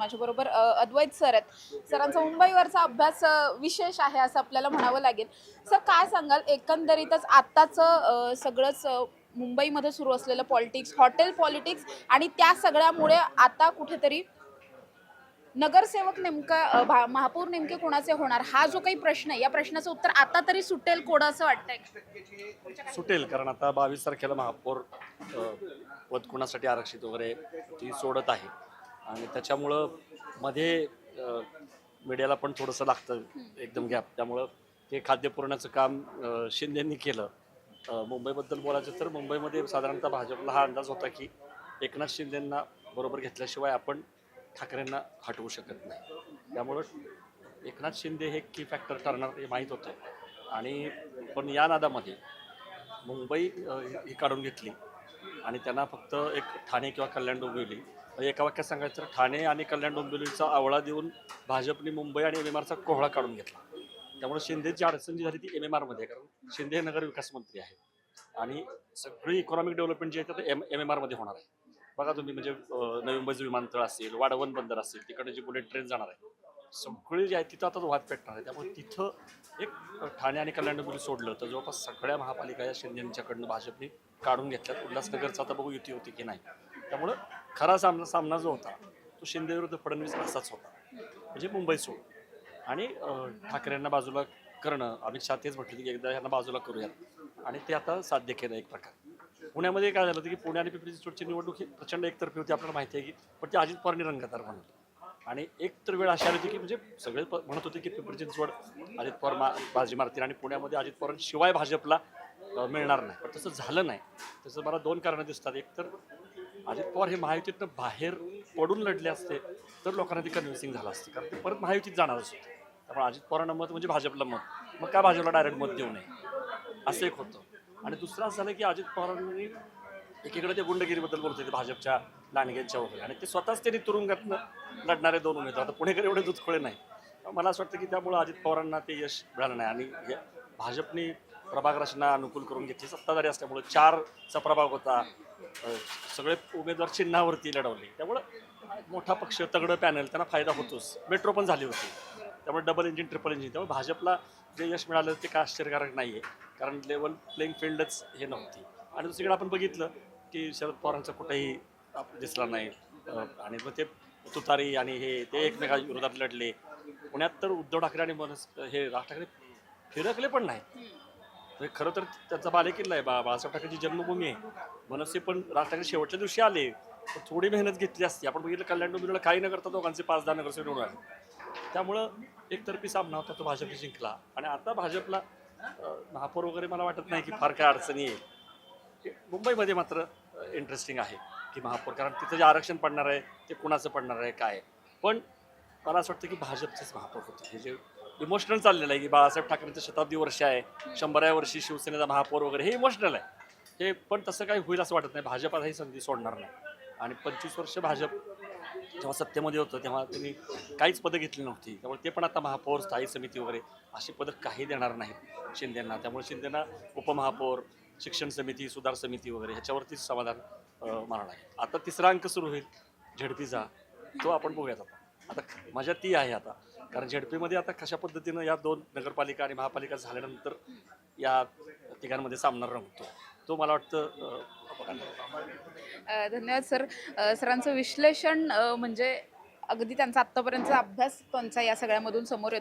माझ्याबरोबर अद्वैत सर आहेत. सरांचा मुंबईवरचा अभ्यास विशेष आहे असं आपल्याला म्हणावं लागेल. सर काय सांगाल एकंदरीतच आत्ताचं सगळंच मुंबईमध्ये सुरू असलेलं पॉलिटिक्स, हॉटेल पॉलिटिक्स आणि त्या सगळ्यामुळे आता कुठेतरी नगरसेवक नेमका महापौर नेमके कोणाचे होणार हा जो काही प्रश्न आहे, या प्रश्नाचं उत्तर आता तरी सुटेल कोण असं वाटतंय का? सुटेल, कारण आता 22 तारखेला महापौर पद कुणासाठी आरक्षित वगैरे ती सोडत आहे आणि त्याच्यामुळं मध्ये मीडियाला पण थोडंसं लागतं एकदम गॅप. त्यामुळं ते खाद्यपुरवण्याचं काम शिंदेंनी केलं. मुंबईबद्दल बोलायचं तर मुंबईमध्ये साधारणतः भाजपला हा अंदाज होता की एकनाथ शिंदेंना बरोबर घेतल्याशिवाय आपण ठाकरेंना हटवू शकत नाही. त्यामुळं एकनाथ शिंदे हे की फॅक्टर ठरणार हे माहीत होतं. आणि पण या नादामध्ये मुंबई ही काढून घेतली आणि त्यांना फक्त एक ठाणे किंवा कल्याण डोंबिवली, म्हणजे एका वाक्यात सांगायचं तर ठाणे आणि कल्याण डोंबिवलीचा आवळा देऊन भाजपने मुंबई आणि MMRचा कोहळा काढून घेतला. त्यामुळे शिंदेची अडचण जी झाली ती MMRमध्ये, कारण शिंदे हे नगर विकास मंत्री आहेत आणि सगळी इकॉनॉमिक डेव्हलपमेंट जी आहे ते MMRमध्ये होणार आहे. बघा तुम्ही, म्हणजे नवी मुंबईचं विमानतळ असेल, वाढवण बंदर असेल, तिकडे जी बुलेट ट्रेन जाणार आहे, सगळी जी आहे तिथं आता वाद पेटणार आहे. त्यामुळे तिथं एक ठाणे आणि कल्याण डोंबिवली सोडलं तर जवळपास सगळ्या महापालिका या शिंदेच्याकडनं भाजपने काढून घेतल्यात. उल्हासनगरचा आता बघू युती होती की नाही. त्यामुळं खरा सामना जो होता तो शिंदे विरुद्ध फडणवीस असाच होता, म्हणजे मुंबई सोड आणि ठाकरेंना बाजूला करणं. अमित शहा तेच म्हटले की एकदा ह्यांना बाजूला करूयात आणि ते आता साध्य केलं एक प्रकार. पुण्यामध्ये काय झालं होतं की पुणे आणि पिंपरी चिंचवडची निवडणूक ही प्रचंड एकतर्फी होती, आपल्याला माहिती आहे की. पण ती अजित पवारांनी रंगतदार बनवली आणि एक तर वेळ अशी आली होती की म्हणजे सगळे म्हणत होते की पिंपरी चिंचवड अजित पवार बाजी मारतील आणि पुण्यामध्ये अजित पवारांशिवाय भाजपला मिळणार नाही. पण तसं झालं नाही. तसं मला दोन कारणं दिसतात. एक तर अजित पवार हे महायुतीतनं बाहेर पडून लढले असते तर लोकांना ती कन्व्हिन्सिंग झालं असतं, कारण ते परत महायुतीत जाणारच होते. त्यामुळे अजित पवारांना मत म्हणजे भाजपला मत, मग काय भाजपला डायरेक्ट मत देऊ नये, असं एक होतं. आणि दुसरं असं झालं की अजित पवारांनी एकीकडे ते गुंडगिरीबद्दल बोलत होते भाजपच्या लांडग्यांच्या वगैरे, आणि ते स्वतःच त्यांनी तुरुंगातनं लढणारे दोन उमेदवार. आता पुणेकर एवढे दुधखोळे नाही. मला असं वाटतं की त्यामुळं अजित पवारांना ते यश मिळालं नाही आणि भाजपने प्रभाग रचना अनुकूल करून घेतली. सत्ताधारी असल्यामुळं 4चा प्रभाग होता, सगळे उमेदवार चिन्हावरती लढवले. त्यामुळं मोठा पक्ष, तगडं पॅनल, त्यांना फायदा होतोच. मेट्रो पण झाली होती, त्यामुळे डबल इंजिन, ट्रिपल इंजिन. त्यामुळे भाजपला जे यश मिळालं ते काय आश्चर्यकारक नाही आहे, कारण लेवल प्लेइंग फील्डच हे नव्हती. आणि दुसरीकडे आपण बघितलं की शरद पवारांचा कुठेही दिसला नाही आणि मग ते तुतारी आणि हे ते एकमेकांविरोधात लढले. पुण्यात तर उद्धव ठाकरे आणि हे राज ठाकरे फिरकले पण नाही. म्हणजे खरं तर त्याचा बालेकिल्ला आहे, बाळासाहेब ठाकरेंची जन्मभूमी आहे. मनसे पण राज ठाकरे शेवटच्या दिवशी आले, पण थोडी मेहनत घेतली असती. आपण बघितलं कल्याण डोंबिवलीला काही न करता दोघांचे 5-10 नगरसेवक निवडून आले. त्यामुळं एकतर्फी सामना होता, तो भाजपने जिंकला. आणि आता भाजपला महापौर वगैरे मला वाटत नाही की फार काय अडचणी येईल. मुंबईमध्ये मात्र इंटरेस्टिंग आहे की महापौर, कारण तिथं जे आरक्षण पडणार आहे ते कुणाचं पडणार आहे काय. पण मला असं वाटतं की भाजपचेच महापौर होते. हे जे इमोशनल चाललेलं आहे की बाळासाहेब ठाकरेंचं शताब्दी वर्ष आहे, 100व्या वर्षी शिवसेनेचा महापौर वगैरे, हे इमोशनल आहे हे. पण तसं काही होईल असं वाटत नाही. भाजप आता ही संधी सोडणार नाही. आणि 25 वर्ष भाजप जेव्हा सत्तेमध्ये होतं तेव्हा त्यांनी काहीच पदं घेतली नव्हती. त्यामुळे ते पण आता महापौर, स्थायी समिती वगैरे अशी पदं काही देणार नाहीत शिंदेंना. त्यामुळे शिंदेंना उपमहापौर, शिक्षण समिती, सुधार समिती वगैरे ह्याच्यावरतीच समाधान मानणार आहे. आता तिसरा अंक सुरू होईल झेडपीचा, तो आपण बघूयात. आता मजा ती आहे आता, कारण झेडपीमध्ये आता कशा पद्धतीनं या 2 नगरपालिका आणि महापालिका झाल्यानंतर या तिघांमध्ये सामना रंगतो, तो मला वाटतं धन्यवाद सर. सरांचं विश्लेषण म्हणजे अगदी त्यांचा आत्तापर्यंतचा अभ्यास त्यांचा या सगळ्यामधून समोर येतो.